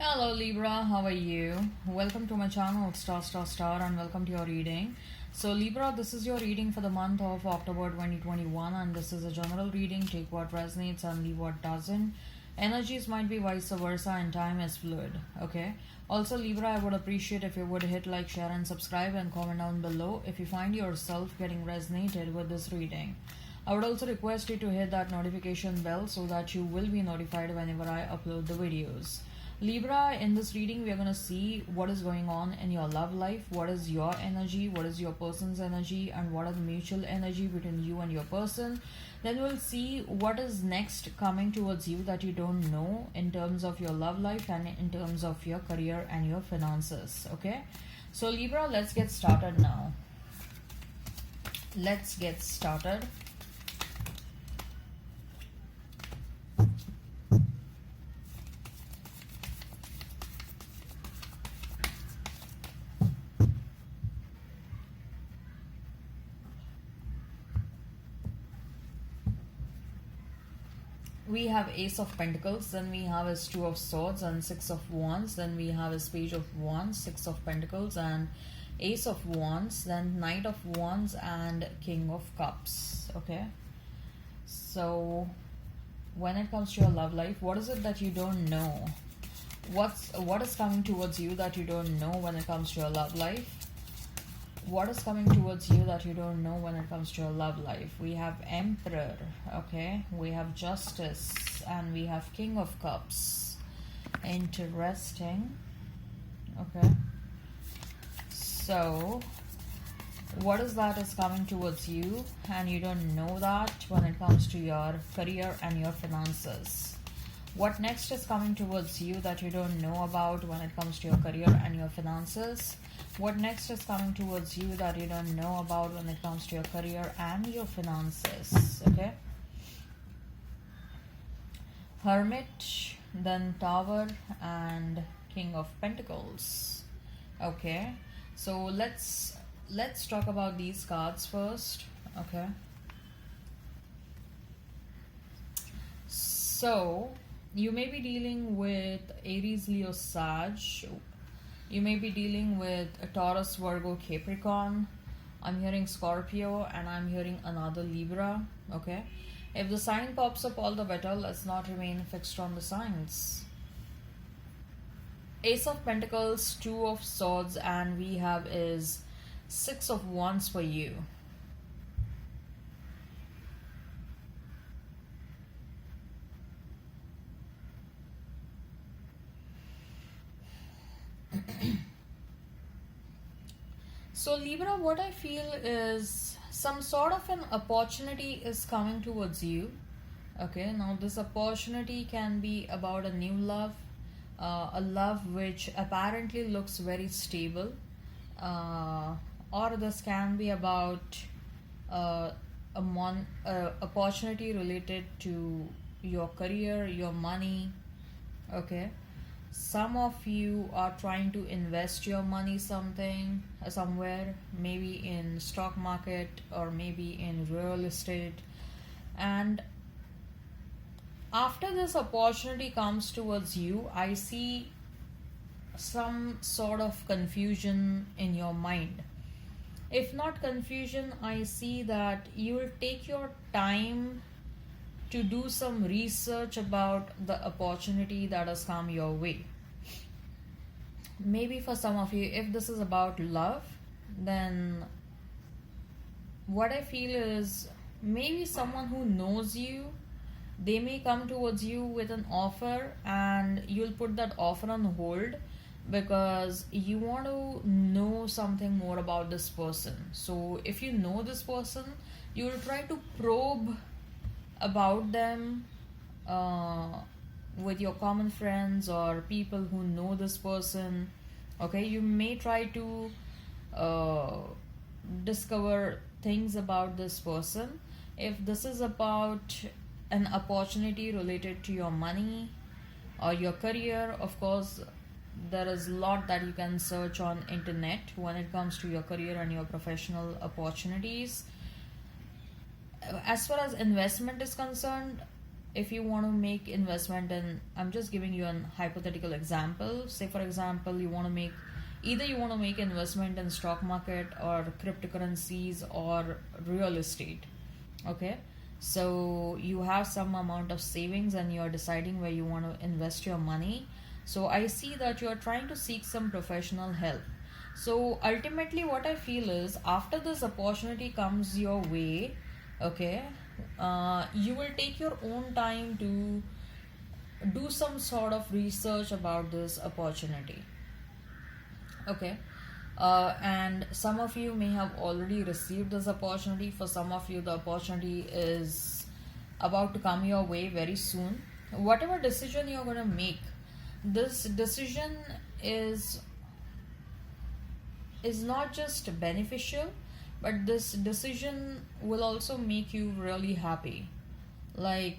Hello Libra, how are you? Welcome to my channel Star and welcome to your reading. So Libra, this is your reading for the month of October 2021 and this is a general reading. Take what resonates and leave what doesn't. Energies might be vice versa and time is fluid, okay? Also Libra, I would appreciate if you would hit like, share and subscribe and comment down below if you find yourself getting resonated with this reading. I would also request you to hit that notification bell so that you will be notified whenever I upload the videos. Libra, in this reading, we are going to see what is going on in your love life, what is your energy, what is your person's energy, and what are the mutual energy between you and your person. Then we'll see what is next coming towards you that you don't know in terms of your love life and in terms of your career and your finances. Okay, so Libra, let's get started now. Let's get started. We have Ace of Pentacles, then we have his Two of Swords and Six of Wands, then we have his Page of Wands, Six of Pentacles and Ace of Wands, then Knight of Wands and King of Cups. Okay, so when it comes to your love life, what is it that you don't know? What is coming towards you that you don't know when it comes to your love life? What is coming towards you that you don't know when it comes to your love life? We have Emperor, okay, we have Justice, and we have King of Cups. Interesting. Okay, so what is that is coming towards you and you don't know that when it comes to your career and your finances? What next is coming towards you that you don't know about when it comes to your career and your finances? What next is coming towards you that you don't know about when it comes to your career and your finances? Okay. Hermit, then Tower, and King of Pentacles. Okay. So let's talk about these cards first. Okay. So you may be dealing with Aries, Leo, Sag. You may be dealing with a Taurus, Virgo, Capricorn. I'm hearing Scorpio and I'm hearing another Libra. Okay. If the sign pops up, all the better. Let's not remain fixed on the signs. Ace of Pentacles, Two of Swords, and we have is Six of Wands for you. So Libra, what I feel is some sort of an opportunity is coming towards you. Okay, now this opportunity can be about a new love, a love which apparently looks very stable, or this can be about opportunity related to your career, your money. Okay, some of you are trying to invest your money somewhere, maybe in stock market or maybe in real estate, and after this opportunity comes towards you, I see some sort of confusion in your mind. If not confusion, I see that you will take your time to do some research about the opportunity that has come your way. Maybe for some of you, if this is about love, then what I feel is maybe someone who knows you, they may come towards you with an offer and you'll put that offer on hold because you want to know something more about this person. So if you know this person, you will try to probe about them with your common friends or people who know this person. Okay, you may try to discover things about this person. If this is about an opportunity related to your money or your career, of course there is a lot that you can search on internet when it comes to your career and your professional opportunities. As far as investment is concerned, if you want to make investment in, I'm just giving you an hypothetical example. Say for example, you want to make, either you want to make investment in stock market or cryptocurrencies or real estate. Okay, so you have some amount of savings and you're deciding where you want to invest your money. So I see that you are trying to seek some professional help. So ultimately what I feel is, after this opportunity comes your way, okay, you will take your own time to do some sort of research about this opportunity. Okay, and some of you may have already received this opportunity. For some of you, the opportunity is about to come your way very soon. Whatever decision you're going to make, this decision is not just beneficial, but this decision will also make you really happy. Like,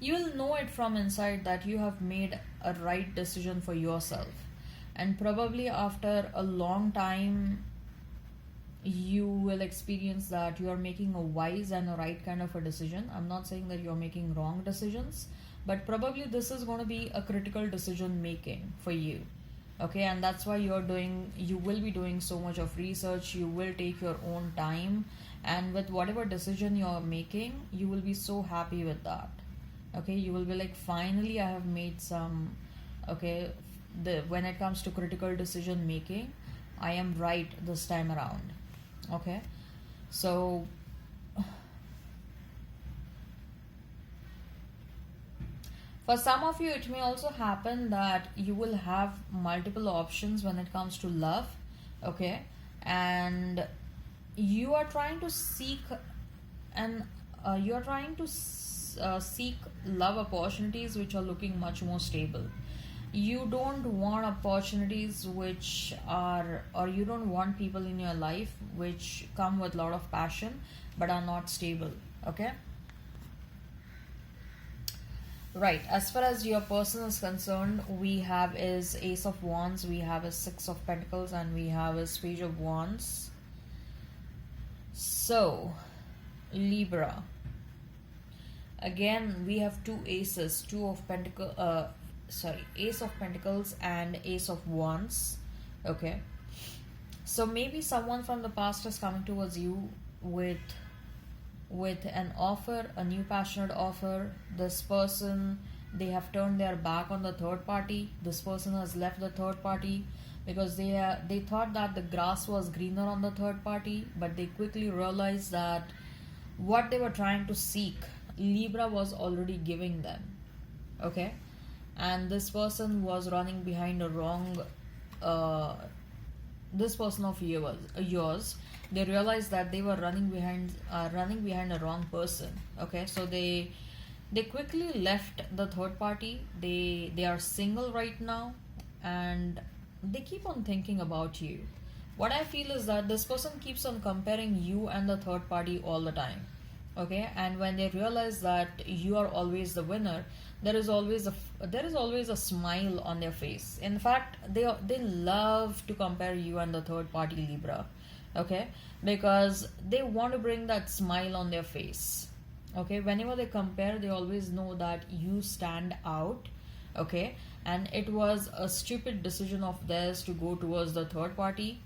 you will know it from inside that you have made a right decision for yourself. And probably after a long time, you will experience that you are making a wise and a right kind of a decision. I'm not saying that you're making wrong decisions, but probably this is going to be a critical decision making for you. Okay, and that's why you will be doing so much of research, you will take your own time, and with whatever decision you're making, you will be so happy with that. Okay, you will be like, finally I have made some, okay, when it comes to critical decision making, I am right this time around. Okay, so for some of you, it may also happen that you will have multiple options when it comes to love. Okay, and you are trying to seek, and you are trying to seek love opportunities which are looking much more stable. You don't want opportunities which are, or you don't want people in your life which come with a lot of passion but are not stable. Okay, right, as far as your person is concerned, we have is Ace of Wands, we have a Six of Pentacles, and we have a Page of Wands. So Libra, again we have two aces, Ace of Pentacles and Ace of Wands. Okay, so maybe someone from the past is coming towards you with an offer, a new passionate offer. This person, they have turned their back on the third party. This person has left the third party because they thought that the grass was greener on the third party, but they quickly realized that what they were trying to seek, Libra was already giving them. Okay, and this person was running behind a wrong, this person of yours, they realized that they were running behind a wrong person. Okay, so they quickly left the third party. They are single right now, and they keep on thinking about you. What I feel is that this person keeps on comparing you and the third party all the time. Okay, and when they realize that you are always the winner, there is always a smile on their face. In fact, they love to compare you and the third party, Libra. Okay, because they want to bring that smile on their face. Okay, whenever they compare, they always know that you stand out. Okay, and it was a stupid decision of theirs to go towards the third party.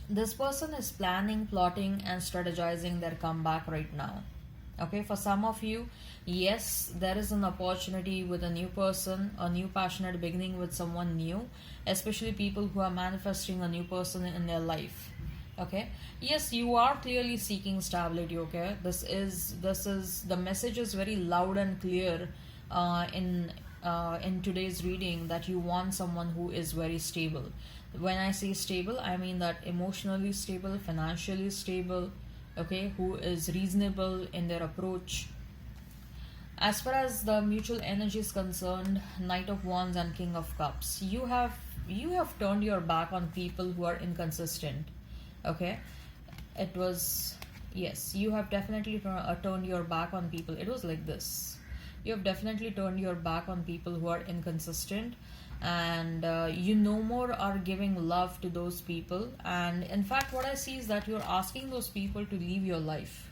This person is planning, plotting, and strategizing their comeback right now. Okay, for some of you, yes, there is an opportunity with a new person, a new passionate beginning with someone new, especially people who are manifesting a new person in their life. Okay, yes, you are clearly seeking stability. Okay, this is the message is very loud and clear in today's reading, that you want someone who is very stable. When I say stable, I mean that emotionally stable, financially stable, okay, who is reasonable in their approach. As far as the mutual energy is concerned, Knight of Wands and King of Cups, you have turned your back on people who are inconsistent. Okay, it was, yes, you have definitely turned your back on people. It was like this: you have definitely turned your back on people who are inconsistent. and you no more are giving love to those people. And in fact, what I see is that you're asking those people to leave your life,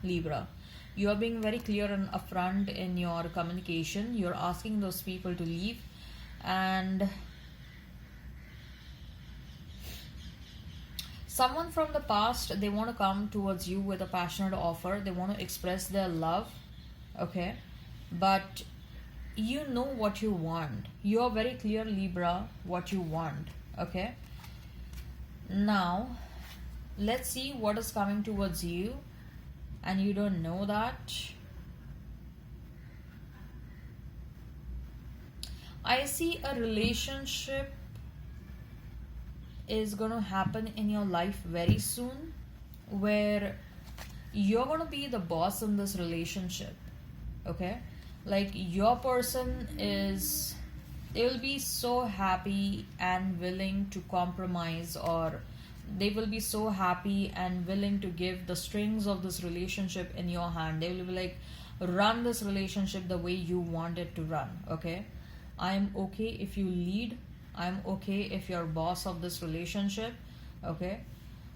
Libra. You are being very clear and upfront in your communication. You're asking those people to leave, and someone from the past, they want to come towards you with a passionate offer. They want to express their love, okay? But you know what you want. You are very clear, Libra, what you want, okay? Now, let's see what is coming towards you, and you don't know that. I see a relationship is going to happen in your life very soon, where you're going to be the boss in this relationship, okay? Like, your person is, they will be so happy and willing to compromise, or they will be so happy and willing to give the strings of this relationship in your hand. They will be like, run this relationship the way you want it to run, okay? I am okay if you lead. I'm okay if you're boss of this relationship, okay?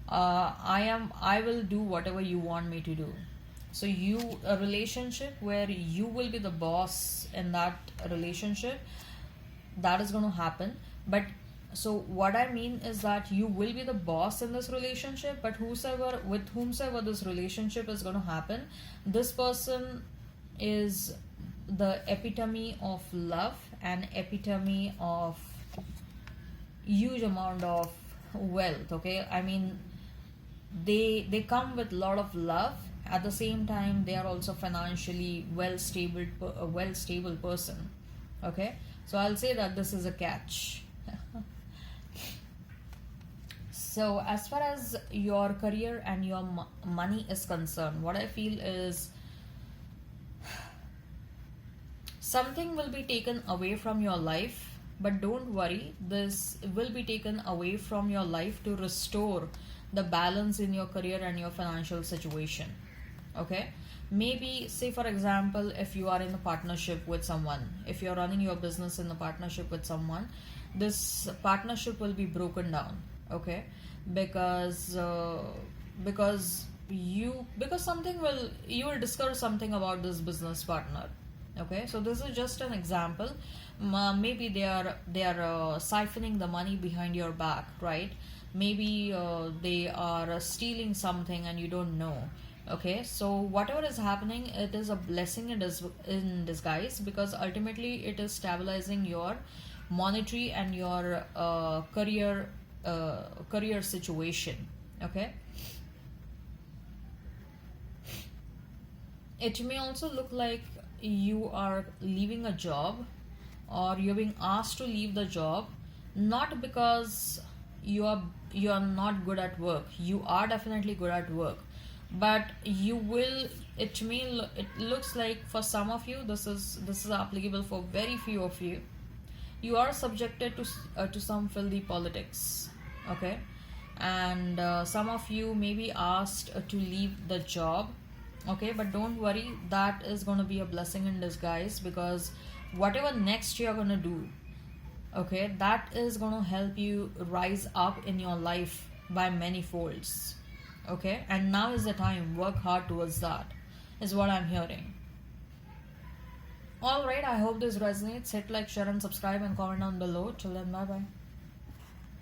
I will do whatever you want me to do. So a relationship where you will be the boss in that relationship, that is going to happen. But so what I mean is that you will be the boss in this relationship, but with whomsoever this relationship is going to happen, this person is the epitome of love and epitome of huge amount of wealth, okay? I mean, they come with a lot of love. At the same time, they are also financially well stable person, okay? So I'll say that this is a catch. So as far as your career and your money is concerned, what I feel is something will be taken away from your life, but don't worry, this will be taken away from your life to restore the balance in your career and your financial situation, okay? Maybe, say for example, if you are in a partnership with someone, if you're running your business in a partnership with someone, this partnership will be broken down, okay? Because you will discover something about this business partner, okay? So this is just an example. Maybe they are siphoning the money behind your back, right? Maybe they are stealing something and you don't know, okay? So whatever is happening, it is a blessing in disguise, because ultimately it is stabilizing your monetary and your career situation, okay? It may also look like you are leaving a job, or you're being asked to leave the job, not because you are not good at work. You are definitely good at work, but it looks like for some of you, this is applicable for very few of you. You are subjected to some filthy politics, okay? And some of you may be asked to leave the job, okay? But don't worry, that is going to be a blessing in disguise, because whatever next you're going to do, okay, that is going to help you rise up in your life by many folds, okay? And now is the time, work hard towards that, is what I'm hearing. All right, I hope this resonates. Hit like, share and subscribe and comment down below. Till then, bye bye.